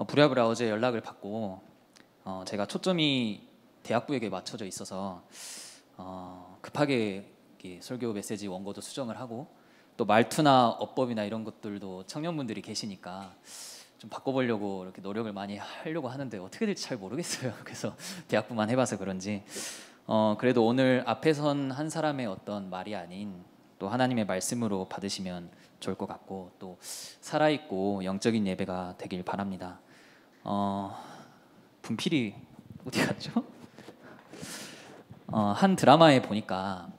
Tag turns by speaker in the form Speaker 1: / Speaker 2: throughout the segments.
Speaker 1: 부랴부랴 어제 연락을 받고 제가 초점이 대학부에게 맞춰져 있어서 급하게 설교 메시지 원고도 수정을 하고 또 말투나 어법이나 이런 것들도 청년분들이 계시니까 좀 바꿔보려고 이렇게 노력을 많이 하려고 하는데 어떻게 될지 잘 모르겠어요. 그래서 대학부만 해봐서 그런지 그래도 오늘 앞에 선 한 사람의 어떤 말이 아닌 또 하나님의 말씀으로 받으시면 좋을 것 같고 또 살아있고 영적인 예배가 되길 바랍니다. 분필이 어디 갔죠? 한 드라마에 보니까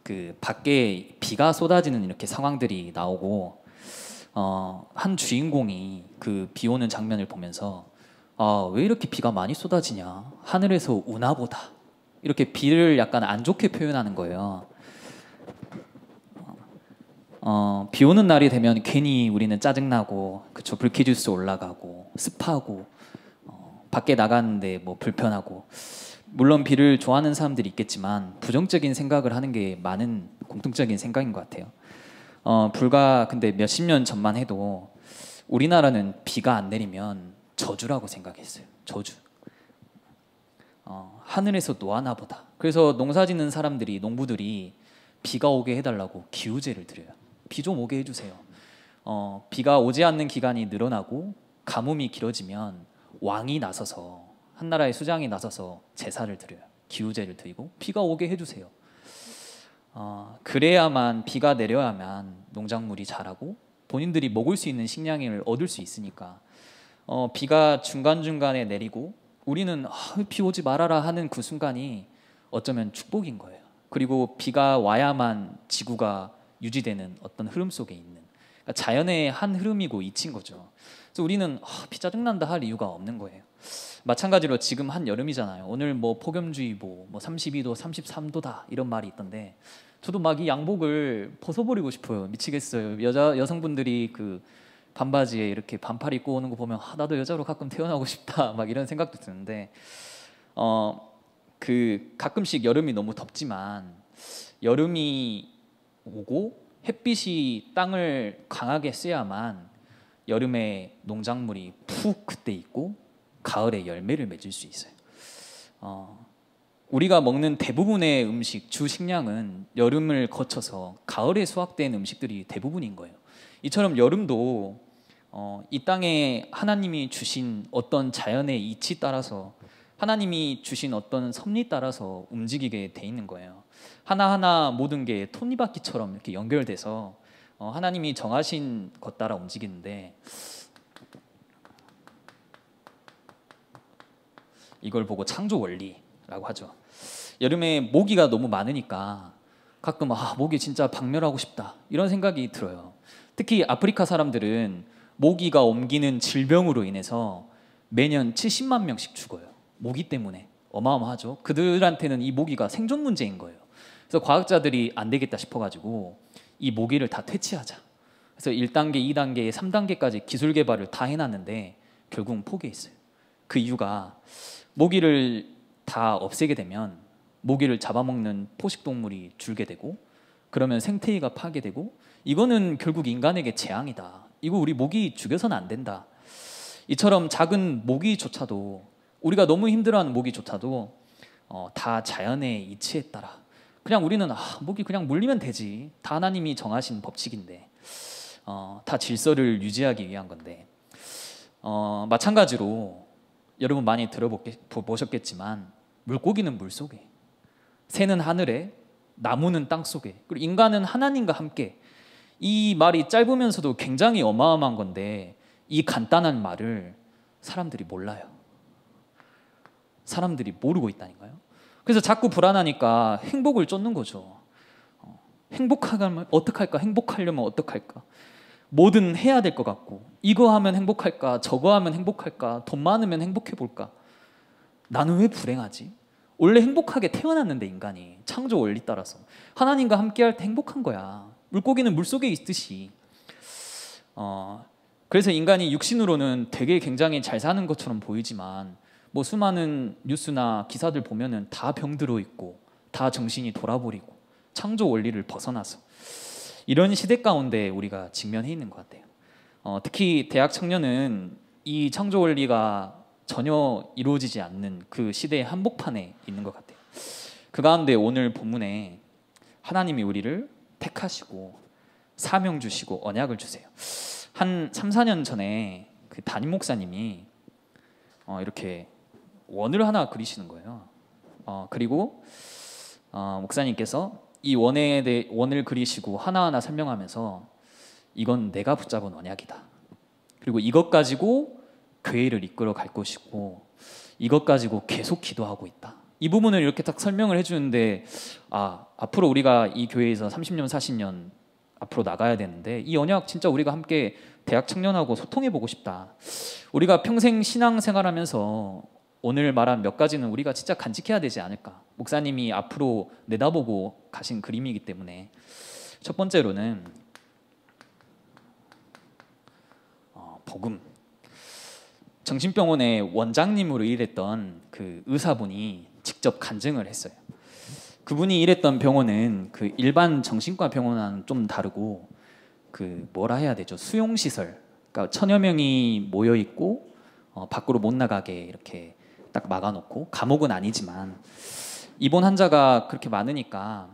Speaker 1: 그 밖에 비가 쏟아지는 이렇게 상황들이 나오고 한 주인공이 그 비 오는 장면을 보면서 왜 이렇게 비가 많이 쏟아지냐, 하늘에서 우나 보다, 이렇게 비를 약간 안 좋게 표현하는 거예요. 비 오는 날이 되면 괜히 우리는 짜증나고, 그쵸, 불쾌지수 올라가고 습하고 밖에 나가는데 뭐 불편하고, 물론 비를 좋아하는 사람들이 있겠지만 부정적인 생각을 하는 게 많은 공통적인 생각인 것 같아요. 불과 근데 몇십 년 전만 해도 우리나라는 비가 안 내리면 저주라고 생각했어요. 저주. 하늘에서 노하나 보다. 그래서 농사짓는 사람들이, 농부들이 비가 오게 해달라고 기우제를 드려요. 비 좀 오게 해주세요. 비가 오지 않는 기간이 늘어나고 가뭄이 길어지면 왕이 나서서, 한 나라의 수장이 나서서 제사를 드려요. 기우제를 드리고 비가 오게 해주세요. 그래야만, 비가 내려야만 농작물이 자라고 본인들이 먹을 수 있는 식량을 얻을 수 있으니까. 비가 중간중간에 내리고 우리는 비 오지 말아라 하는 그 순간이 어쩌면 축복인 거예요. 그리고 비가 와야만 지구가 유지되는 어떤 흐름 속에 있는, 그러니까 자연의 한 흐름이고 이치인 거죠. 그래서 우리는 비 짜증난다 할 이유가 없는 거예요. 마찬가지로 지금 한여름이잖아요. 오늘 뭐 폭염주의보, 뭐 32도, 33도다 이런 말이 있던데 저도 막 이 양복을 벗어버리고 싶어요. 미치겠어요. 여성분들이 그 반바지에 이렇게 반팔 입고 오는 거 보면 나도 여자로 가끔 태어나고 싶다 막 이런 생각도 드는데 그 가끔씩 여름이 너무 덥지만 여름이 오고 햇빛이 땅을 강하게 쐬야만 여름에 농작물이 푹 그때 있고 가을에 열매를 맺을 수 있어요. 우리가 먹는 대부분의 음식, 주 식량은 여름을 거쳐서 가을에 수확된 음식들이 대부분인 거예요. 이처럼 여름도 이 땅에 하나님이 주신 어떤 자연의 이치 따라서, 하나님이 주신 어떤 섭리 따라서 움직이게 돼 있는 거예요. 하나하나 모든 게 톱니바퀴처럼 이렇게 연결돼서 하나님이 정하신 것 따라 움직이는데, 이걸 보고 창조 원리라고 하죠. 여름에 모기가 너무 많으니까 가끔 모기 진짜 박멸하고 싶다 이런 생각이 들어요. 특히 아프리카 사람들은 모기가 옮기는 질병으로 인해서 매년 70만 명씩 죽어요. 모기 때문에. 어마어마하죠. 그들한테는 이 모기가 생존 문제인 거예요. 그래서 과학자들이 안 되겠다 싶어가지고 이 모기를 다 퇴치하자. 그래서 1단계, 2단계, 3단계까지 기술 개발을 다 해놨는데 결국은 포기했어요. 그 이유가 모기를 다 없애게 되면 모기를 잡아먹는 포식동물이 줄게 되고, 그러면 생태계가 파괴되고, 이거는 결국 인간에게 재앙이다. 이거 우리 모기 죽여서는 안 된다. 이처럼 작은 모기조차도, 우리가 너무 힘들어하는 모기조차도 다 자연의 이치에 따라, 그냥 우리는 모기 그냥 물리면 되지, 다 하나님이 정하신 법칙인데, 다 질서를 유지하기 위한 건데, 마찬가지로 여러분 많이 들어보셨겠지만 물고기는 물속에, 새는 하늘에, 나무는 땅속에, 그리고 인간은 하나님과 함께. 이 말이 짧으면서도 굉장히 어마어마한 건데 이 간단한 말을 사람들이 몰라요. 사람들이 모르고 있다니까요. 그래서 자꾸 불안하니까 행복을 쫓는 거죠. 행복하려면 어떡할까? 행복하려면 어떡할까? 뭐든 해야 될 것 같고, 이거 하면 행복할까? 저거 하면 행복할까? 돈 많으면 행복해 볼까? 나는 왜 불행하지? 원래 행복하게 태어났는데 인간이 창조 원리 따라서 하나님과 함께할 때 행복한 거야. 물고기는 물속에 있듯이. 그래서 인간이 육신으로는 되게 굉장히 잘 사는 것처럼 보이지만 뭐 수많은 뉴스나 기사들 보면은 다 병들어 있고 다 정신이 돌아버리고 창조 원리를 벗어나서 이런 시대 가운데 우리가 직면해 있는 것 같아요. 특히 대학 청년은 이 창조 원리가 전혀 이루어지지 않는 그 시대의 한복판에 있는 것 같아요. 그 가운데 오늘 본문에 하나님이 우리를 택하시고 사명 주시고 언약을 주세요. 한 3, 4년 전에 그 담임 목사님이 이렇게 원을 하나 그리시는 거예요. 그리고 목사님께서 이 원을 그리시고 하나하나 설명하면서 이건 내가 붙잡은 언약이다. 그리고 이것 가지고 교회를 이끌어 갈 것이고 이것 가지고 계속 기도하고 있다. 이 부분을 이렇게 딱 설명을 해주는데 앞으로 우리가 이 교회에서 30년, 40년 앞으로 나가야 되는데 이 언약 진짜 우리가 함께 대학 청년하고 소통해보고 싶다. 우리가 평생 신앙생활하면서 오늘 말한 몇 가지는 우리가 진짜 간직해야 되지 않을까. 목사님이 앞으로 내다보고 가신 그림이기 때문에 첫 번째로는 복음. 정신병원의 원장님으로 일했던 그 의사분이 직접 간증을 했어요. 그분이 일했던 병원은 그 일반 정신과 병원과는 좀 다르고 그 뭐라 해야 되죠? 수용시설. 그러니까 천여 명이 모여 있고 밖으로 못 나가게 이렇게 딱 막아놓고 감옥은 아니지만 입원 환자가 그렇게 많으니까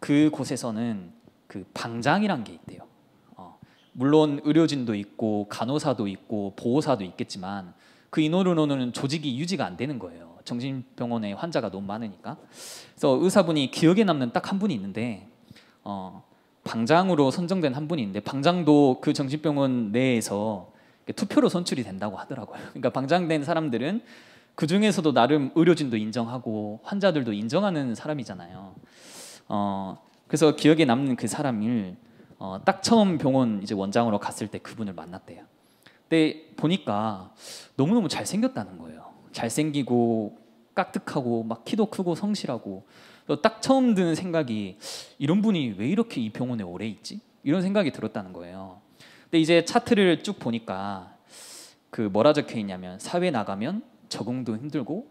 Speaker 1: 그곳에서는 그 방장이란 게 있대요. 물론 의료진도 있고 간호사도 있고 보호사도 있겠지만 그 인원으로는 조직이 유지가 안 되는 거예요. 정신병원에 환자가 너무 많으니까. 그래서 의사분이 기억에 남는 딱 한 분이 있는데 방장으로 선정된 한 분이 있는데 방장도 그 정신병원 내에서 투표로 선출이 된다고 하더라고요. 그러니까 방장된 사람들은 그 중에서도 나름 의료진도 인정하고 환자들도 인정하는 사람이잖아요. 그래서 기억에 남는 그 사람을 딱 처음 병원 이제 원장으로 갔을 때 그분을 만났대요. 근데 보니까 너무너무 잘생겼다는 거예요. 잘생기고 깍듯하고 막 키도 크고 성실하고 딱 처음 드는 생각이 이런 분이 왜 이렇게 이 병원에 오래 있지? 이런 생각이 들었다는 거예요. 근데 이제 차트를 쭉 보니까 그 뭐라 적혀 있냐면 사회 나가면 적응도 힘들고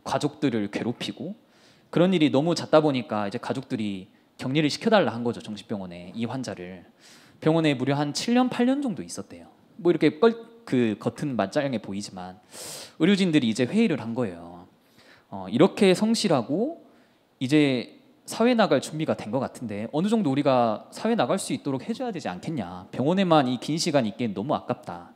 Speaker 1: 가족들을 괴롭히고 그런 일이 너무 잦다 보니까 이제 가족들이 격리를 시켜달라 한 거죠. 정신병원에 이 환자를. 병원에 무려 한 7년 8년 정도 있었대요. 뭐 이렇게 그 겉은 맞짱해 보이지만 의료진들이 이제 회의를 한 거예요. 이렇게 성실하고 이제 사회 나갈 준비가 된 것 같은데 어느 정도 우리가 사회 나갈 수 있도록 해줘야 되지 않겠냐. 병원에만 이 긴 시간 있기엔 너무 아깝다.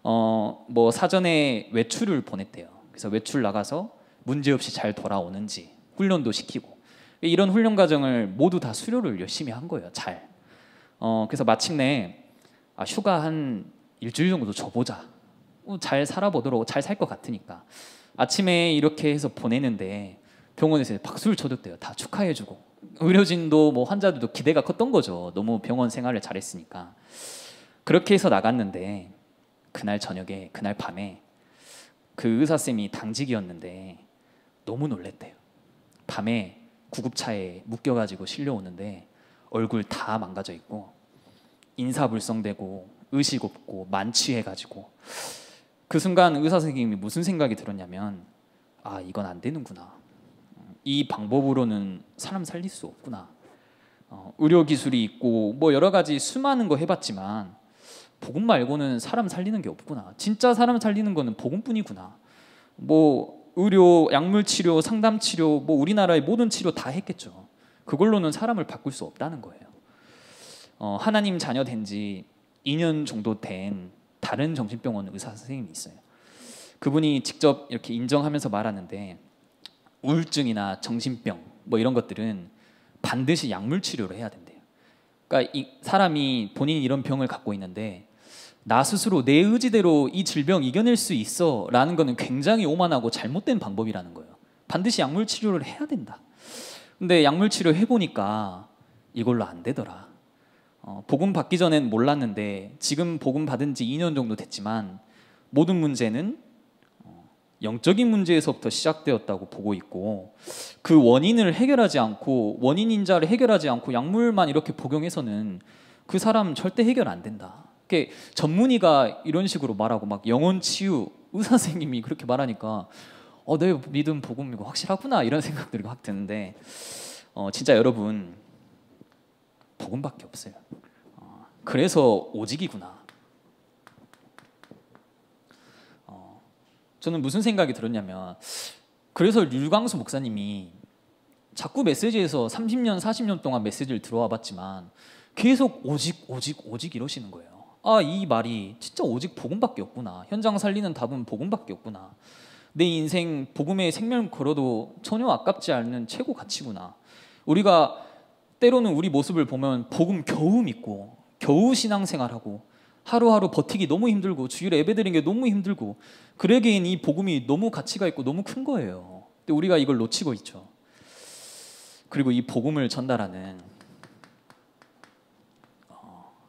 Speaker 1: 뭐 사전에 외출을 보냈대요. 그래서 외출 나가서 문제없이 잘 돌아오는지 훈련도 시키고 이런 훈련 과정을 모두 다 수료를 열심히 한 거예요. 잘. 그래서 마침내 휴가 한 일주일 정도 줘보자. 잘 살아보도록 잘 살 것 같으니까. 아침에 이렇게 해서 보내는데 병원에서 박수를 쳐줬대요. 다 축하해주고. 의료진도 뭐 환자들도 기대가 컸던 거죠. 너무 병원 생활을 잘했으니까. 그렇게 해서 나갔는데 그날 저녁에 그날 밤에 그 의사쌤이 당직이었는데 너무 놀랬대요. 밤에 구급차에 묶여가지고 실려오는데 얼굴 다 망가져 있고 인사불성되고 의식 없고 만취해가지고 그 순간 의사 선생님이 무슨 생각이 들었냐면 이건 안 되는구나. 이 방법으로는 사람 살릴 수 없구나. 의료 기술이 있고 뭐 여러 가지 수많은 거 해봤지만 복음 말고는 사람 살리는 게 없구나. 진짜 사람 살리는 거는 복음뿐이구나. 뭐 의료, 약물 치료, 상담 치료, 뭐 우리나라의 모든 치료 다 했겠죠. 그걸로는 사람을 바꿀 수 없다는 거예요. 하나님 자녀 된 지 2년 정도 된 다른 정신병원 의사 선생님이 있어요. 그분이 직접 이렇게 인정하면서 말하는데 우울증이나 정신병 뭐 이런 것들은 반드시 약물 치료를 해야 된대요. 그러니까 이 사람이 본인이 이런 병을 갖고 있는데 나 스스로 내 의지대로 이 질병 이겨낼 수 있어 라는 거는 굉장히 오만하고 잘못된 방법이라는 거예요. 반드시 약물 치료를 해야 된다. 근데 약물 치료 해보니까 이걸로 안 되더라. 복음 받기 전엔 몰랐는데 지금 복음 받은 지 2년 정도 됐지만 모든 문제는 영적인 문제에서부터 시작되었다고 보고 있고 그 원인을 해결하지 않고 원인 인자를 해결하지 않고 약물만 이렇게 복용해서는 그 사람 절대 해결 안 된다. 전문의가 이런 식으로 말하고 막 영혼 치유 의사 선생님이 그렇게 말하니까 내 믿음 복음 이거 확실하구나 이런 생각들이 확 드는데 진짜 여러분 복음밖에 없어요. 그래서 오직이구나. 저는 무슨 생각이 들었냐면 그래서 류광수 목사님이 자꾸 메시지에서 30년 40년 동안 메시지를 들어와 봤지만 계속 오직 이러시는 거예요. 아, 이 말이 진짜 오직 복음밖에 없구나. 현장 살리는 답은 복음밖에 없구나. 내 인생 복음에 생명 걸어도 전혀 아깝지 않는 최고 가치구나. 우리가 때로는 우리 모습을 보면 복음 겨우 믿고 겨우 신앙생활하고 하루하루 버티기 너무 힘들고 주일에 예배드리는 게 너무 힘들고 그러기엔 이 복음이 너무 가치가 있고 너무 큰 거예요. 근데 우리가 이걸 놓치고 있죠. 그리고 이 복음을 전달하는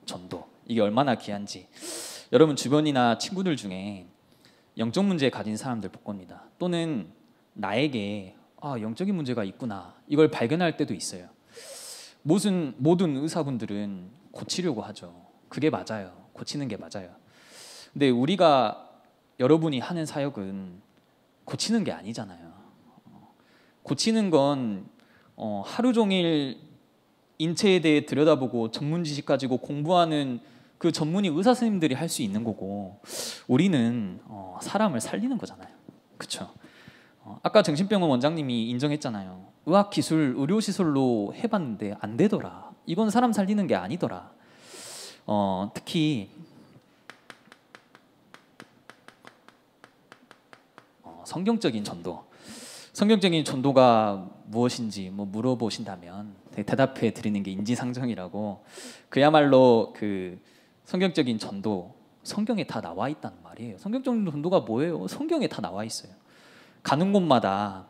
Speaker 1: 전도, 이게 얼마나 귀한지 여러분 주변이나 친구들 중에 영적 문제 가진 사람들 볼 겁니다. 또는 나에게 영적인 문제가 있구나 이걸 발견할 때도 있어요. 모든 의사분들은 고치려고 하죠. 그게 맞아요. 고치는 게 맞아요. 근데 여러분이 하는 사역은 고치는 게 아니잖아요. 고치는 건 하루 종일 인체에 대해 들여다보고 전문 지식 가지고 공부하는 그 전문의 의사 선생님들이 할 수 있는 거고, 우리는 사람을 살리는 거잖아요. 그렇죠? 아까 정신병원 원장님이 인정했잖아요. 의학기술, 의료시설로 해봤는데 안 되더라. 이건 사람 살리는 게 아니더라. 특히 성경적인 전도가 무엇인지 물어보신다면 대답해 드리는 게 인지상정이라고, 그야말로 그 성경적인 전도, 성경에 다 나와 있다는 말이에요. 성경적인 전도가 뭐예요? 성경에 다 나와 있어요. 가는 곳마다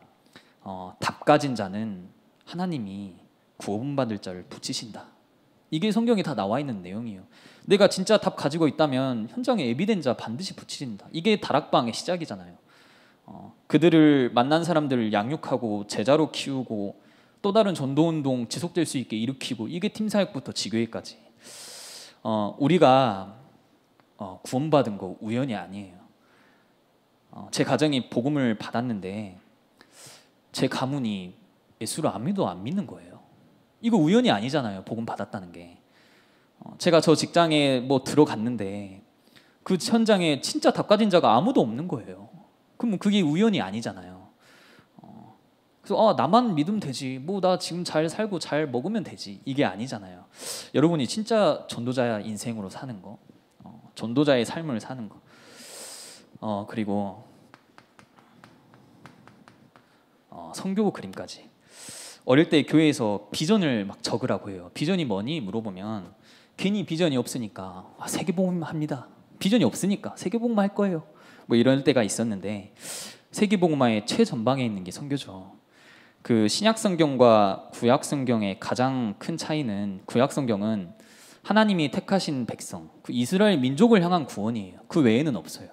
Speaker 1: 답 가진 자는 하나님이 구원받을 자를 붙이신다. 이게 성경에 다 나와 있는 내용이에요. 내가 진짜 답 가지고 있다면 현장에 예비된 자 반드시 붙이신다. 이게 다락방의 시작이잖아요. 그들을 만난 사람들을 양육하고 제자로 키우고 또 다른 전도운동 지속될 수 있게 일으키고, 이게 팀사역부터 지교회까지. 우리가 구원받은 거 우연이 아니에요. 제 가정이 복음을 받았는데 제 가문이 예수를 안 믿는 거예요. 이거 우연이 아니잖아요. 복음 받았다는 게. 제가 저 직장에 들어갔는데 그 현장에 진짜 답 가진 자가 아무도 없는 거예요. 그럼 그게 우연이 아니잖아요. 그래서 나만 믿으면 되지, 나 지금 잘 살고 잘 먹으면 되지, 이게 아니잖아요. 여러분이 진짜 전도자의 인생으로 사는 거, 전도자의 삶을 사는 거, 그리고 선교 그림까지. 어릴 때 교회에서 비전을 막 적으라고 해요. 비전이 뭐니 물어보면 괜히 비전이 없으니까 세계복음 합니다. 비전이 없으니까 세계복음화 할 거예요. 이럴 때가 있었는데, 세계복음화의 최전방에 있는 게 선교죠. 그 신약 성경과 구약 성경의 가장 큰 차이는, 구약 성경은 하나님이 택하신 백성, 그 이스라엘 민족을 향한 구원이에요. 그 외에는 없어요.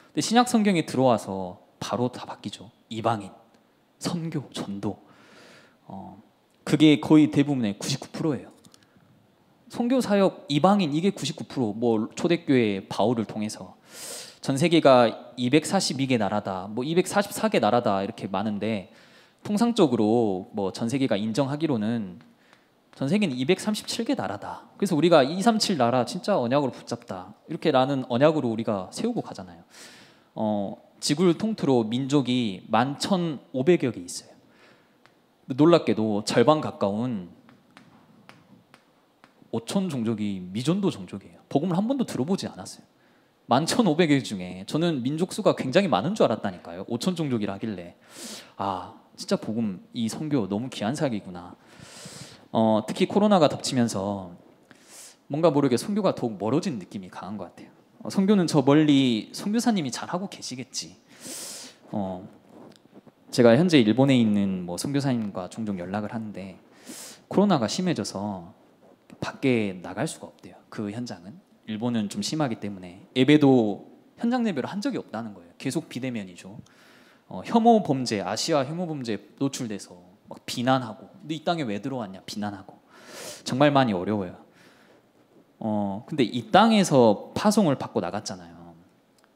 Speaker 1: 근데 신약 성경에 들어와서 바로 다 바뀌죠. 이방인, 선교, 전도. 그게 거의 대부분의 99%예요. 선교 사역, 이방인, 이게 99%. 초대교회 바울을 통해서 전 세계가 242개 나라다, 244개 나라다 이렇게 많은데, 통상적으로 전 세계가 인정하기로는 전 세계는 237개 나라다. 그래서 우리가 237 나라 진짜 언약으로 붙잡다, 이렇게라는 언약으로 우리가 세우고 가잖아요. 지구를 통틀어 민족이 11,500여 개 있어요. 놀랍게도 절반 가까운 5천 종족이 미전도 종족이에요. 복음을 한 번도 들어보지 않았어요. 11,500개 중에 저는 민족 수가 굉장히 많은 줄 알았다니까요. 5천 종족이라 하길래 진짜 복음, 이 선교 너무 귀한 사역이구나. 특히 코로나가 덮치면서 뭔가 모르게 선교가 더욱 멀어진 느낌이 강한 것 같아요. 선교는 저 멀리 선교사님이 잘하고 계시겠지. 제가 현재 일본에 있는 선교사님과 종종 연락을 하는데, 코로나가 심해져서 밖에 나갈 수가 없대요. 그 현장은 일본은 좀 심하기 때문에 예배도 현장 예배를 한 적이 없다는 거예요. 계속 비대면이죠. 혐오 범죄, 아시아 혐오 범죄 노출돼서 막 비난하고, 너 이 땅에 왜 들어왔냐 비난하고, 정말 많이 어려워요. 근데 이 땅에서 파송을 받고 나갔잖아요.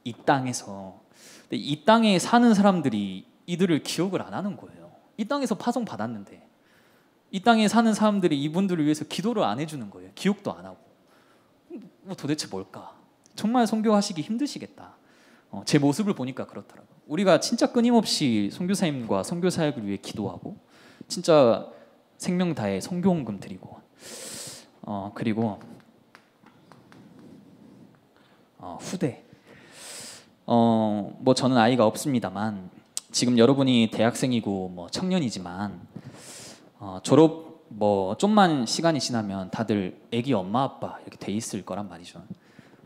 Speaker 1: 이 땅에서. 근데 이 땅에 사는 사람들이 이들을 기억을 안 하는 거예요. 이 땅에서 파송 받았는데 이 땅에 사는 사람들이 이분들을 위해서 기도를 안 해주는 거예요. 기억도 안 하고. 도대체 뭘까? 정말 선교하시기 힘드시겠다. 제 모습을 보니까 그렇더라고요. 우리가 진짜 끊임없이 선교사님과 선교 사역을 위해 기도하고 진짜 생명 다해 선교원금 드리고 그리고 후대 뭐 저는 아이가 없습니다만 지금 여러분이 대학생이고 뭐 청년이지만 졸업 뭐 좀만 시간이 지나면 다들 애기 엄마 아빠 이렇게 돼 있을 거란 말이죠.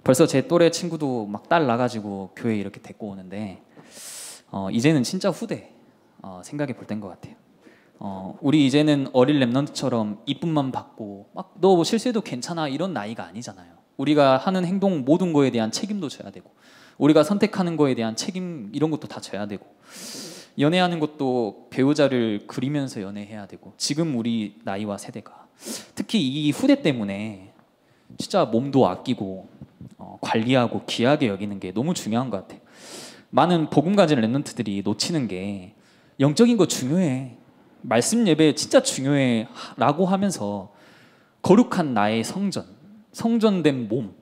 Speaker 1: 벌써 제 또래 친구도 막 딸 나가지고 교회 이렇게 데리고 오는데 이제는 진짜 후대 생각해 볼 때인 것 같아요. 우리 이제는 어릴 랩런트처럼 이쁨만 받고 막 너 실수해도 괜찮아 이런 나이가 아니잖아요. 우리가 하는 행동 모든 거에 대한 책임도 져야 되고 우리가 선택하는 거에 대한 책임 이런 것도 다 져야 되고 연애하는 것도 배우자를 그리면서 연애해야 되고 지금 우리 나이와 세대가 특히 이 후대 때문에 진짜 몸도 아끼고 관리하고 귀하게 여기는 게 너무 중요한 것 같아요. 많은 복음 가진 랩런트들이 놓치는 게 영적인 거 중요해, 말씀 예배 진짜 중요해 라고 하면서 거룩한 나의 성전된 몸,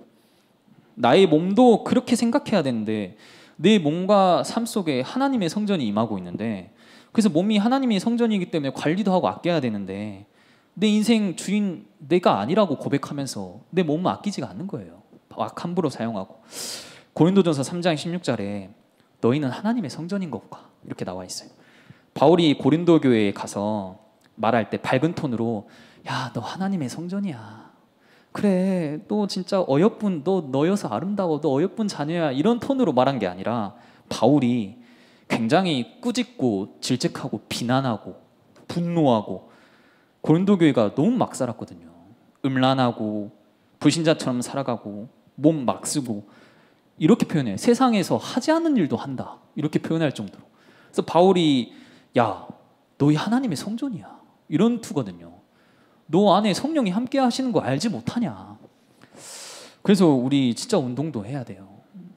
Speaker 1: 나의 몸도 그렇게 생각해야 되는데 내 몸과 삶 속에 하나님의 성전이 임하고 있는데 그래서 몸이 하나님의 성전이기 때문에 관리도 하고 아껴야 되는데 내 인생 주인 내가 아니라고 고백하면서 내 몸을 아끼지가 않는 거예요. 함부로 사용하고. 고린도전서 3장 16절에 너희는 하나님의 성전인 것과 이렇게 나와 있어요. 바울이 고린도 교회에 가서 말할 때 밝은 톤으로 야, 너 하나님의 성전이야. 그래, 너 진짜 어여쁜, 너여서 아름다워, 너 어여쁜 자녀야 이런 톤으로 말한 게 아니라 바울이 굉장히 꾸짖고 질책하고 비난하고 분노하고 고린도 교회가 너무 막 살았거든요. 음란하고 불신자처럼 살아가고 몸 막 쓰고 이렇게 표현해. 세상에서 하지 않는 일도 한다 이렇게 표현할 정도로. 그래서 바울이 야, 너희 하나님의 성전이야 이런 투거든요. 너 안에 성령이 함께 하시는 거 알지 못하냐. 그래서 우리 진짜 운동도 해야 돼요.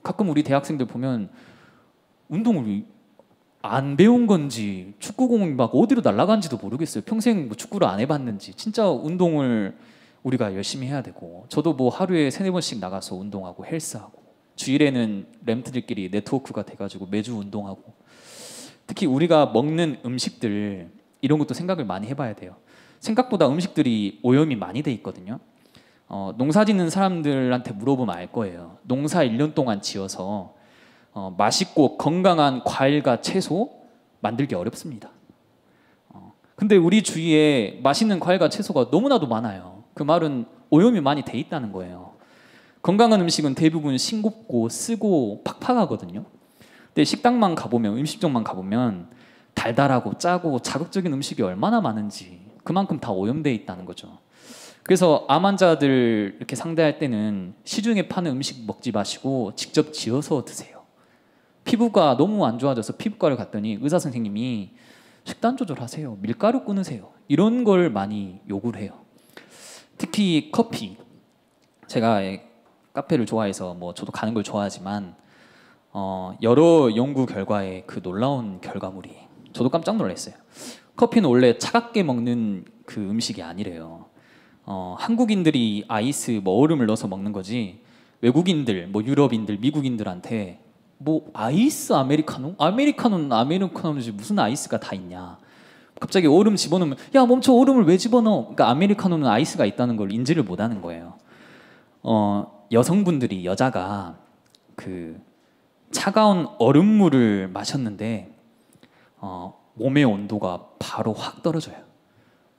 Speaker 1: 가끔 우리 대학생들 보면 운동을 안 배운 건지 축구공이 막 어디로 날아간지도 모르겠어요. 평생 뭐 축구를 안 해봤는지. 진짜 운동을 우리가 열심히 해야 되고 저도 뭐 하루에 3-4번씩 나가서 운동하고 헬스하고 주일에는 램트들끼리 네트워크가 돼가지고 매주 운동하고 특히 우리가 먹는 음식들 이런 것도 생각을 많이 해봐야 돼요. 생각보다 음식들이 오염이 많이 돼 있거든요. 농사 짓는 사람들한테 물어보면 알 거예요. 농사 1년 동안 지어서 맛있고 건강한 과일과 채소 만들기 어렵습니다. 근데 우리 주위에 맛있는 과일과 채소가 너무나도 많아요. 그 말은 오염이 많이 돼 있다는 거예요. 건강한 음식은 대부분 싱겁고 쓰고 팍팍하거든요. 근데 식당만 가보면 음식점만 가보면 달달하고 짜고 자극적인 음식이 얼마나 많은지 그만큼 다 오염되어 있다는 거죠. 그래서 암 환자들 이렇게 상대할 때는 시중에 파는 음식 먹지 마시고 직접 지어서 드세요. 피부가 너무 안 좋아져서 피부과를 갔더니 의사 선생님이 식단 조절하세요, 밀가루 끊으세요 이런 걸 많이 요구를 해요. 특히 커피, 제가 카페를 좋아해서 뭐 저도 가는 걸 좋아하지만 여러 연구 결과에 그 놀라운 결과물이 저도 깜짝 놀랐어요. 커피는 원래 차갑게 먹는 그 음식이 아니래요. 한국인들이 아이스 뭐 얼음을 넣어서 먹는 거지 외국인들 뭐 유럽인들 미국인들한테 뭐 아이스 아메리카노는 아메리카노지 무슨 아이스가 다 있냐. 갑자기 얼음 집어넣으면 야 멈춰, 얼음을 왜 집어넣어. 그러니까 아메리카노는 아이스가 있다는 걸 인지를 못하는 거예요. 여성분들이 여자가 그 차가운 얼음물을 마셨는데 몸의 온도가 바로 확 떨어져요.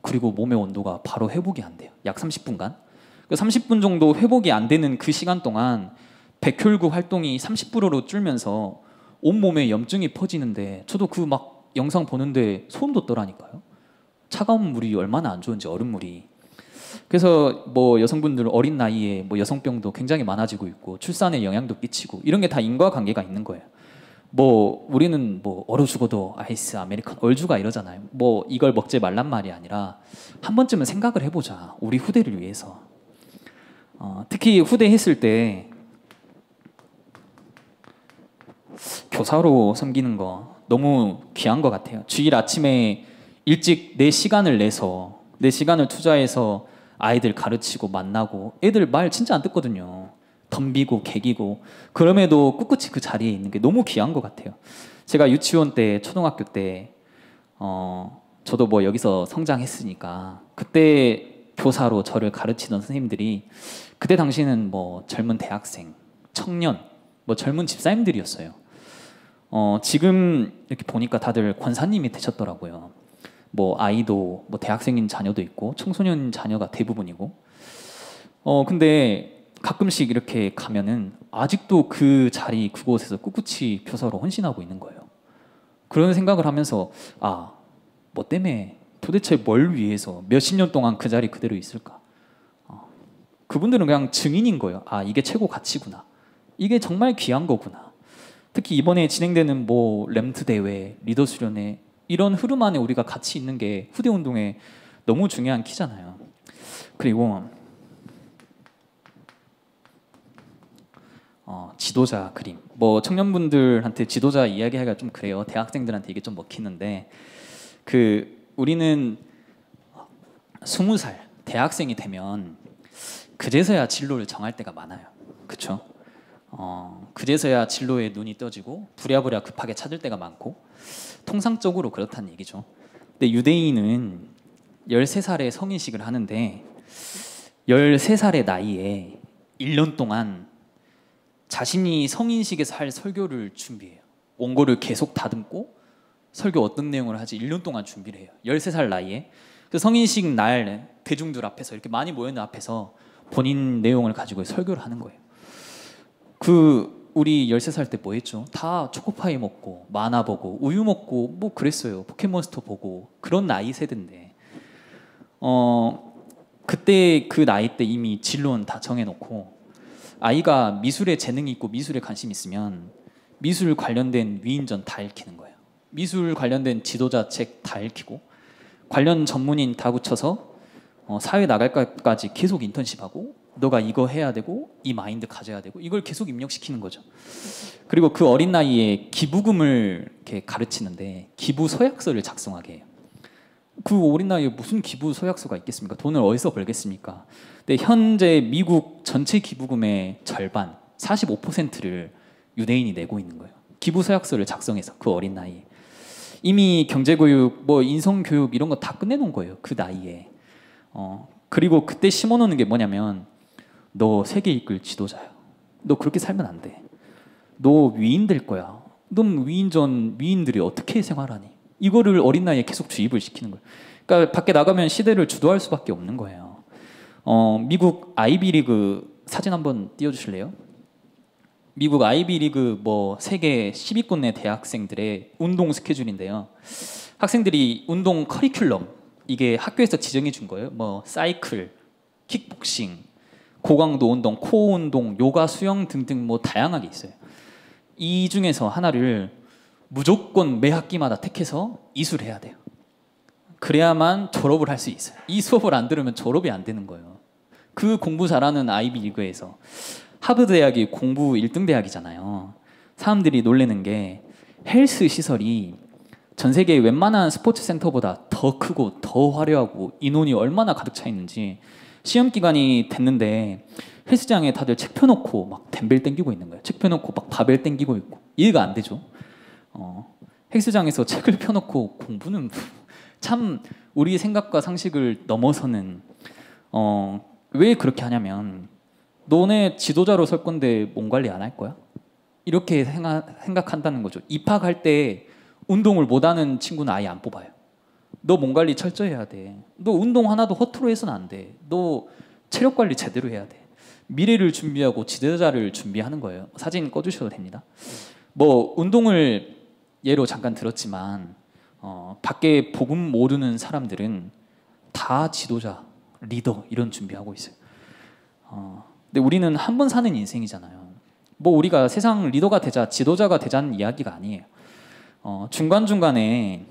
Speaker 1: 그리고 몸의 온도가 바로 회복이 안 돼요. 약 30분간. 30분 정도 회복이 안 되는 그 시간 동안 백혈구 활동이 30%로 줄면서 온몸에 염증이 퍼지는데 저도 그 막 영상 보는데 소름 돋더라니까요. 차가운 물이 얼마나 안 좋은지, 얼음물이. 그래서 뭐 여성분들 어린 나이에 뭐 여성병도 굉장히 많아지고 있고 출산에 영향도 끼치고 이런 게 다 인과관계가 있는 거예요. 뭐 우리는 뭐 얼어 죽어도 아이스 아메리카노 얼죽아 이러잖아요. 뭐 이걸 먹지 말란 말이 아니라 한 번쯤은 생각을 해보자. 우리 후대를 위해서. 특히 후대 했을 때 교사로 섬기는 거 너무 귀한 것 같아요. 주일 아침에 일찍 내 시간을 내서 내 시간을 투자해서 아이들 가르치고 만나고 애들 말 진짜 안 듣거든요. 덤비고 개기고 그럼에도 꿋꿋이 그 자리에 있는 게 너무 귀한 것 같아요. 제가 유치원 때, 초등학교 때 저도 뭐 여기서 성장했으니까 그때 교사로 저를 가르치던 선생님들이 그때 당시는 뭐 젊은 대학생, 청년, 뭐 젊은 집사님들이었어요. 지금 이렇게 보니까 다들 권사님이 되셨더라고요. 뭐 아이도 뭐 대학생인 자녀도 있고 청소년 자녀가 대부분이고. 근데 가끔씩 이렇게 가면은 아직도 그 자리 그곳에서 꿋꿋이 교사로 헌신하고 있는 거예요. 그런 생각을 하면서 뭐 때문에 도대체 뭘 위해서 몇십 년 동안 그 자리 그대로 있을까? 그분들은 그냥 증인인 거예요. 이게 최고 가치구나. 이게 정말 귀한 거구나. 특히 이번에 진행되는 뭐 램트 대회, 리더 수련회 이런 흐름 안에 우리가 같이 있는 게 후대 운동에 너무 중요한 키잖아요. 그리고 지도자 그림. 뭐 청년분들한테 지도자 이야기하기가 좀 그래요. 대학생들한테 이게 좀 먹히는데 우리는 20살 대학생이 되면 그제서야 진로를 정할 때가 많아요. 그렇죠? 그제서야 진로에 눈이 떠지고 부랴부랴 급하게 찾을 때가 많고 통상적으로 그렇다는 얘기죠. 근데 유대인은 13살에 성인식을 하는데 13살의 나이에 1년 동안 자신이 성인식에서 할 설교를 준비해요. 원고를 계속 다듬고 설교 어떤 내용을 하지 1년 동안 준비를 해요. 13살 나이에. 그 성인식 날 대중들 앞에서 이렇게 많이 모여있는 앞에서 본인 내용을 가지고 설교를 하는 거예요. 우리 13살 때 뭐 했죠? 다 초코파이 먹고 만화 보고 우유 먹고 뭐 그랬어요. 포켓몬스터 보고 그런 나이 세대인데 그때 그 나이 때 이미 진로는 다 정해놓고 아이가 미술에 재능이 있고 미술에 관심이 있으면 미술 관련된 위인전 다 읽히는 거예요. 미술 관련된 지도자 책 다 읽히고 관련 전문인 다 붙여서 사회 나갈 까지 계속 인턴십하고 너가 이거 해야 되고 이 마인드 가져야 되고 이걸 계속 입력시키는 거죠. 그리고 그 어린 나이에 기부금을 이렇게 가르치는데 기부 서약서를 작성하게 해요. 그 어린 나이에 무슨 기부 서약서가 있겠습니까? 돈을 어디서 벌겠습니까? 근데 현재 미국 전체 기부금의 절반 45%를 유대인이 내고 있는 거예요. 기부 서약서를 작성해서 그 어린 나이에 이미 경제교육, 뭐 인성교육 이런 거 다 끝내놓은 거예요. 그 나이에. 그리고 그때 심어놓는 게 뭐냐면 너 세계 이끌 지도자야. 너 그렇게 살면 안 돼. 너 위인 될 거야. 넌 위인들이 어떻게 생활하니? 이거를 어린 나이에 계속 주입을 시키는 거예요. 그러니까 밖에 나가면 시대를 주도할 수밖에 없는 거예요. 미국 아이비리그 사진 한번 띄워주실래요? 미국 아이비리그 뭐 세계 10위권 내 대학생들의 운동 스케줄인데요. 학생들이 운동 커리큘럼 이게 학교에서 지정해 준 거예요. 뭐 사이클, 킥복싱, 고강도 운동, 코어 운동, 요가, 수영 등등 뭐 다양하게 있어요. 이 중에서 하나를 무조건 매 학기마다 택해서 이수를 해야 돼요. 그래야만 졸업을 할 수 있어요. 이 수업을 안 들으면 졸업이 안 되는 거예요. 그 공부 잘하는 아이비리그에서 하버드 대학이 공부 1등 대학이잖아요. 사람들이 놀라는 게 헬스 시설이 전 세계 웬만한 스포츠 센터보다 더 크고 더 화려하고 인원이 얼마나 가득 차 있는지 시험 기간이 됐는데 헬스장에 다들 책 펴놓고 막 덤벨 땡기고 있는 거예요. 책 펴놓고 막 바벨 땡기고 있고 이해가 안 되죠. 헬스장에서 책을 펴놓고 공부는 참 우리 생각과 상식을 넘어서는 왜 그렇게 하냐면 너네 지도자로 설 건데 몸 관리 안 할 거야? 이렇게 생각한다는 거죠. 입학할 때 운동을 못하는 친구는 아예 안 뽑아요. 너 몸 관리 철저히 해야 돼. 너 운동 하나도 허투루 해서는 안 돼. 너 체력 관리 제대로 해야 돼. 미래를 준비하고 지도자를 준비하는 거예요. 사진 꺼주셔도 됩니다. 뭐 운동을 예로 잠깐 들었지만 밖에 복음 모르는 사람들은 다 지도자, 리더 이런 준비하고 있어요. 근데 우리는 한 번 사는 인생이잖아요. 뭐 우리가 세상 리더가 되자, 지도자가 되자는 이야기가 아니에요. 중간중간에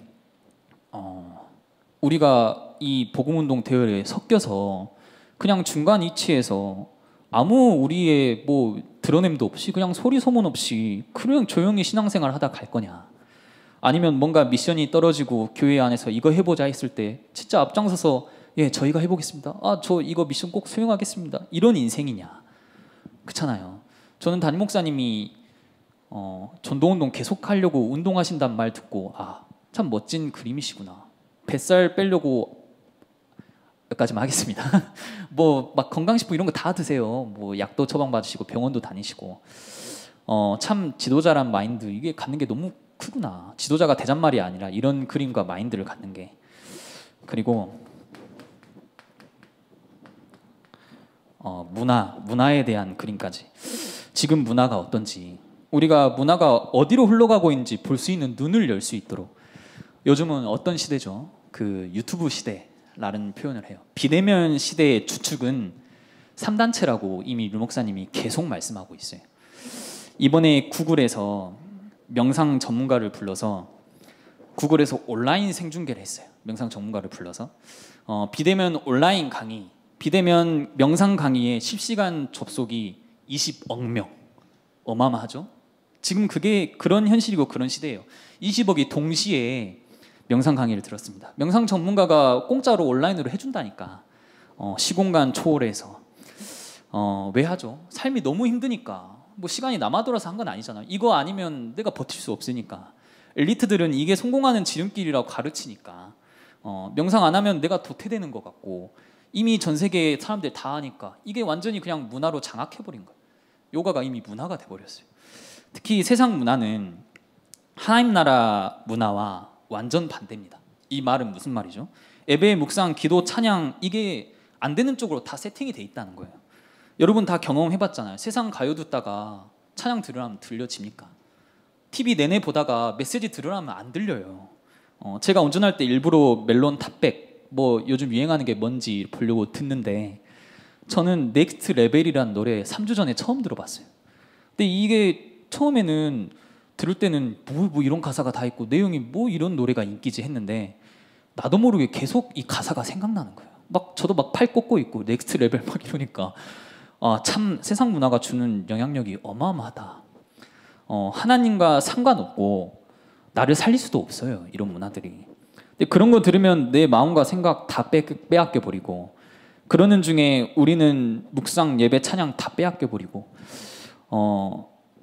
Speaker 1: 우리가 이 복음운동 대회에 섞여서 그냥 중간 위치에서 아무 우리의 뭐 드러냄도 없이 그냥 소리 소문 없이 그냥 조용히 신앙생활 하다 갈 거냐, 아니면 뭔가 미션이 떨어지고 교회 안에서 이거 해보자 했을 때 진짜 앞장서서 예 저희가 해보겠습니다, 저 이거 미션 꼭 수행하겠습니다, 이런 인생이냐. 그렇잖아요. 저는 담임 목사님이 전도운동 계속하려고 운동하신다는 말 듣고 아, 참 멋진 그림이시구나. 뱃살 빼려고 여기까지만 하겠습니다. 뭐 막 건강식품 이런 거 다 드세요. 뭐 약도 처방받으시고 병원도 다니시고 참 지도자란 마인드 이게 갖는 게 너무 크구나. 지도자가 대잔말이 아니라 이런 그림과 마인드를 갖는 게. 그리고 문화에 대한 그림까지. 지금 문화가 어떤지, 우리가 문화가 어디로 흘러가고 있는지 볼 수 있는 눈을 열 수 있도록. 요즘은 어떤 시대죠? 그 유튜브 시대라는 표현을 해요. 비대면 시대의 주축은 3단체라고 이미 류 목사님이 계속 말씀하고 있어요. 이번에 구글에서 명상 전문가를 불러서 구글에서 온라인 생중계를 했어요. 명상 전문가를 불러서 비대면 온라인 강의, 비대면 명상 강의에 실시간 접속이 20억 명. 어마어마하죠? 지금 그게 그런 현실이고 그런 시대예요. 20억이 동시에 명상 강의를 들었습니다. 명상 전문가가 공짜로 온라인으로 해준다니까. 시공간 초월해서. 왜 하죠? 삶이 너무 힘드니까. 뭐 시간이 남아 돌아서 한 건 아니잖아. 이거 아니면 내가 버틸 수 없으니까. 엘리트들은 이게 성공하는 지름길이라고 가르치니까. 명상 안 하면 내가 도태되는 것 같고, 이미 전 세계 사람들 다 하니까 이게 완전히 그냥 문화로 장악해버린 거예요. 요가가 이미 문화가 돼버렸어요. 특히 세상 문화는 하나님 나라 문화와 완전 반대입니다. 이 말은 무슨 말이죠? 예배, 묵상, 기도, 찬양 이게 안 되는 쪽으로 다 세팅이 돼 있다는 거예요. 여러분 다 경험해봤잖아요. 세상 가요 듣다가 찬양 들으라면 들려집니까? TV 내내 보다가 메시지 들으라면 안 들려요. 제가 운전할 때 일부러 멜론 탑백 뭐 요즘 유행하는 게 뭔지 보려고 듣는데, 저는 넥스트 레벨이라는 노래 3주 전에 처음 들어봤어요. 근데 이게 처음에는 들을 때는 뭐 이런 가사가 다 있고 내용이 뭐 이런 노래가 인기지 했는데, 나도 모르게 계속 이 가사가 생각나는 거예요. 막 저도 막 팔 꽂고 있고 넥스트 레벨 막 이러니까 참 세상 문화가 주는 영향력이 어마어마하다. 하나님과 상관없고 나를 살릴 수도 없어요, 이런 문화들이. 근데 그런 거 들으면 내 마음과 생각 다 빼앗겨 버리고, 그러는 중에 우리는 묵상, 예배, 찬양 다 빼앗겨 버리고,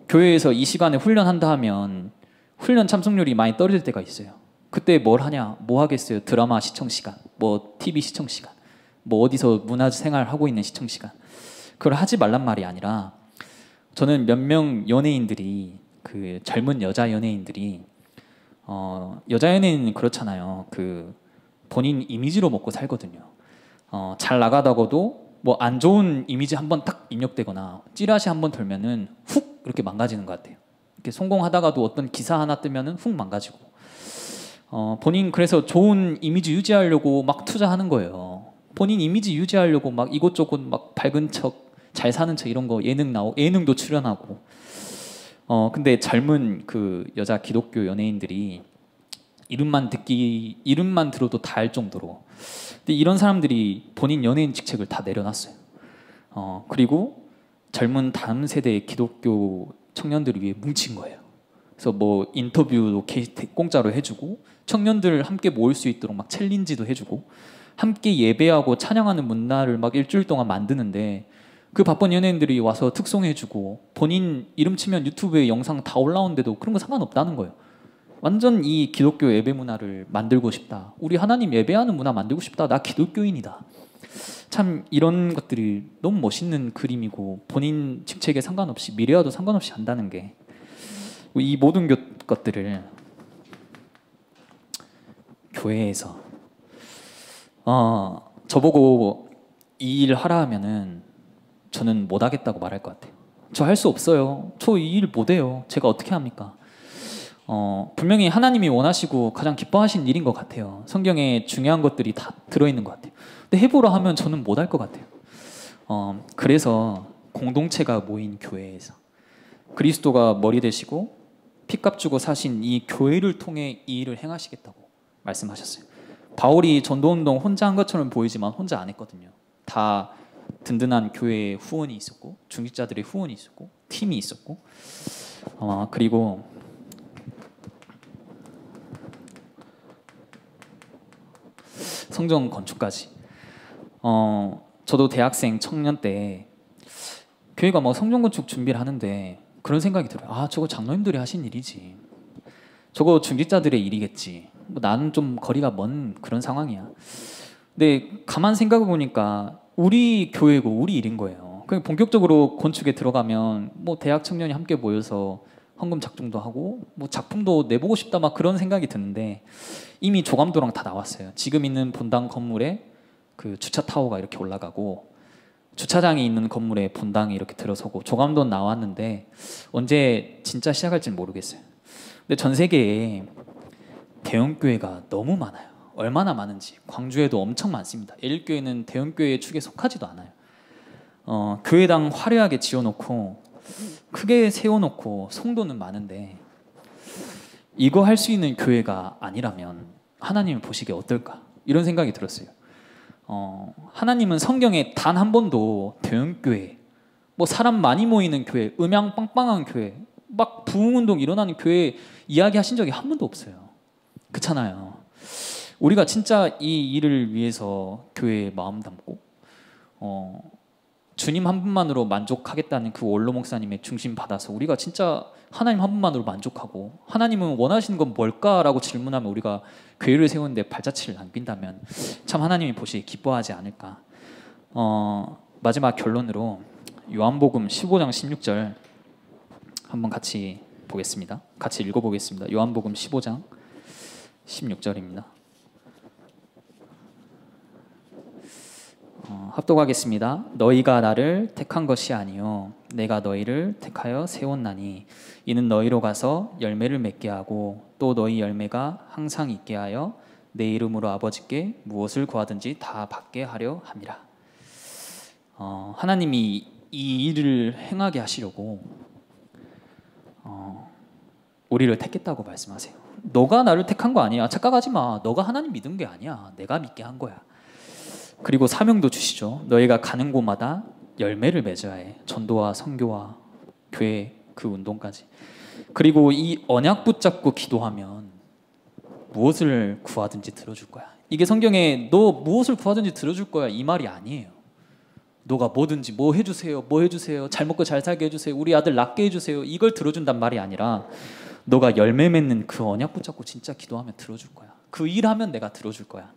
Speaker 1: 교회에서 이 시간에 훈련한다 하면 훈련 참석률이 많이 떨어질 때가 있어요. 그때 뭘 하냐? 뭐 하겠어요? 드라마 시청 시간, 뭐 TV 시청 시간, 뭐 어디서 문화생활 하고 있는 시청 시간. 그걸 하지 말란 말이 아니라, 저는 몇 명 연예인들이, 그 젊은 여자 연예인들이, 여자 연예인은 그렇잖아요. 그 본인 이미지로 먹고 살거든요. 잘 나가다가도 뭐 안 좋은 이미지 한번 딱 입력되거나 찌라시 한번 돌면은 훅 이렇게 망가지는 것 같아요. 이렇게 성공하다가도 어떤 기사 하나 뜨면은 훅 망가지고, 본인 그래서 좋은 이미지 유지하려고 막 투자하는 거예요. 본인 이미지 유지하려고 막 이곳저곳 막 밝은 척, 잘 사는 척 이런 거 예능도 출연하고. 근데 젊은 그 여자 기독교 연예인들이 이름만 들어도 다 알 정도로. 근데 이런 사람들이 본인 연예인 직책을 다 내려놨어요. 그리고 젊은 다음 세대의 기독교 청년들을 위해 뭉친 거예요. 그래서 뭐 인터뷰도 공짜로 해주고, 청년들 함께 모일 수 있도록 막 챌린지도 해주고, 함께 예배하고 찬양하는 문화를 막 일주일 동안 만드는데, 그 바쁜 연예인들이 와서 특송해주고, 본인 이름 치면 유튜브에 영상 다 올라오는데도 그런 거 상관없다는 거예요. 완전 이 기독교 예배 문화를 만들고 싶다. 우리 하나님 예배하는 문화 만들고 싶다. 나 기독교인이다. 참 이런 것들이 너무 멋있는 그림이고, 본인 직책에 상관없이 미래와도 상관없이 한다는 게, 이 모든 것들을 교회에서 저보고 이 일 하라 하면은 저는 못 하겠다고 말할 것 같아요. 저 할 수 없어요. 저 이 일 못 해요. 제가 어떻게 합니까? 분명히 하나님이 원하시고 가장 기뻐하신 일인 것 같아요. 성경에 중요한 것들이 다 들어있는 것 같아요. 근데 해보라 하면 저는 못 할 것 같아요. 그래서 공동체가 모인 교회에서 그리스도가 머리 되시고 피값 주고 사신 이 교회를 통해 이 일을 행하시겠다고 말씀하셨어요. 바울이 전도운동 혼자 한 것처럼 보이지만 혼자 안 했거든요. 다 든든한 교회의 후원이 있었고, 중직자들의 후원이 있었고, 팀이 있었고, 그리고 성전 건축까지. 저도 대학생 청년 때 교회가 뭐 성전 건축 준비를 하는데 그런 생각이 들어요. 아, 저거 장로님들이 하신 일이지. 저거 중직자들의 일이겠지. 뭐 나는 좀 거리가 먼 그런 상황이야. 근데 가만 생각해 보니까 우리 교회고 우리 일인 거예요. 그냥 본격적으로 건축에 들어가면 뭐 대학 청년이 함께 모여서 헌금 작정도 하고 뭐 작품도 내보고 싶다 막 그런 생각이 드는데 이미 조감도랑 다 나왔어요. 지금 있는 본당 건물에 그 주차 타워가 이렇게 올라가고 주차장이 있는 건물에 본당이 이렇게 들어서고 조감도 나왔는데 언제 진짜 시작할지는 모르겠어요. 근데 전 세계에 대형 교회가 너무 많아요. 얼마나 많은지 광주에도 엄청 많습니다. 에일교회는 대형 교회의 축에 속하지도 않아요. 교회당 화려하게 지어놓고 크게 세워놓고 성도는 많은데 이거 할 수 있는 교회가 아니라면 하나님을 보시기에 어떨까? 이런 생각이 들었어요. 하나님은 성경에 단 한 번도 대형 교회, 뭐 사람 많이 모이는 교회, 음향 빵빵한 교회, 막 부흥운동 일어나는 교회 이야기하신 적이 한 번도 없어요. 그렇잖아요. 우리가 진짜 이 일을 위해서 교회에 마음 담고 주님 한 분만으로 만족하겠다는 그 원로 목사님의 중심 받아서 우리가 진짜 하나님 한 분만으로 만족하고 하나님은 원하시는 건 뭘까라고 질문하면 우리가 교회를 세우는데 발자취를 남긴다면 참 하나님이 보시기에 기뻐하지 않을까. 마지막 결론으로 요한복음 15장 16절 한번 같이 보겠습니다. 같이 읽어보겠습니다. 요한복음 15장 16절입니다. 합독하겠습니다. 너희가 나를 택한 것이 아니요 내가 너희를 택하여 세웠나니 이는 너희로 가서 열매를 맺게 하고 또 너희 열매가 항상 있게 하여 내 이름으로 아버지께 무엇을 구하든지 다 받게 하려 함이라. 하나님이 이 일을 행하게 하시려고 우리를 택했다고 말씀하세요. 너가 나를 택한 거 아니야. 착각하지 마. 너가 하나님 믿은 게 아니야. 내가 믿게 한 거야. 그리고 사명도 주시죠. 너희가 가는 곳마다 열매를 맺어야 해. 전도와 선교와 교회 그 운동까지. 그리고 이 언약 붙잡고 기도하면 무엇을 구하든지 들어줄 거야. 이게 성경에 너 무엇을 구하든지 들어줄 거야 이 말이 아니에요. 너가 뭐든지 뭐 해주세요, 뭐 해주세요, 잘 먹고 잘 살게 해주세요, 우리 아들 낫게 해주세요, 이걸 들어준단 말이 아니라 너가 열매 맺는 그 언약 붙잡고 진짜 기도하면 들어줄 거야. 그 일하면 내가 들어줄 거야.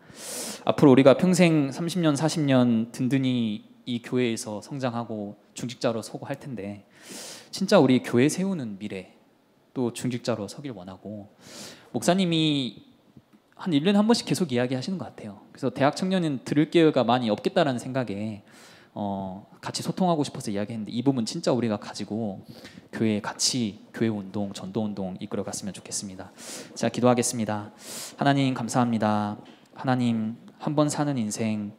Speaker 1: 앞으로 우리가 평생 30년 40년 든든히 이 교회에서 성장하고 중직자로 서고 할 텐데 진짜 우리 교회 세우는 미래 또 중직자로 서길 원하고 목사님이 한 1년에 한 번씩 계속 이야기하시는 것 같아요. 그래서 대학 청년은 들을 기회가 많이 없겠다라는 생각에 같이 소통하고 싶어서 이야기했는데 이 부분 진짜 우리가 가지고 교회에 같이 교회 운동, 전도 운동 이끌어 갔으면 좋겠습니다. 자, 기도하겠습니다. 하나님 감사합니다. 하나님 한 번 사는 인생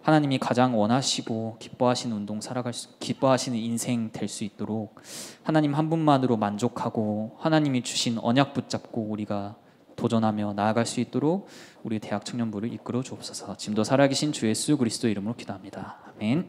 Speaker 1: 하나님이 가장 원하시고 기뻐하시는 운동 기뻐하시는 인생 될 수 있도록 하나님 한 분만으로 만족하고 하나님이 주신 언약 붙잡고 우리가 도전하며 나아갈 수 있도록 우리 대학 청년부를 이끌어 주옵소서. 지금도 살아계신 주 예수 그리스도 이름으로 기도합니다. 아멘.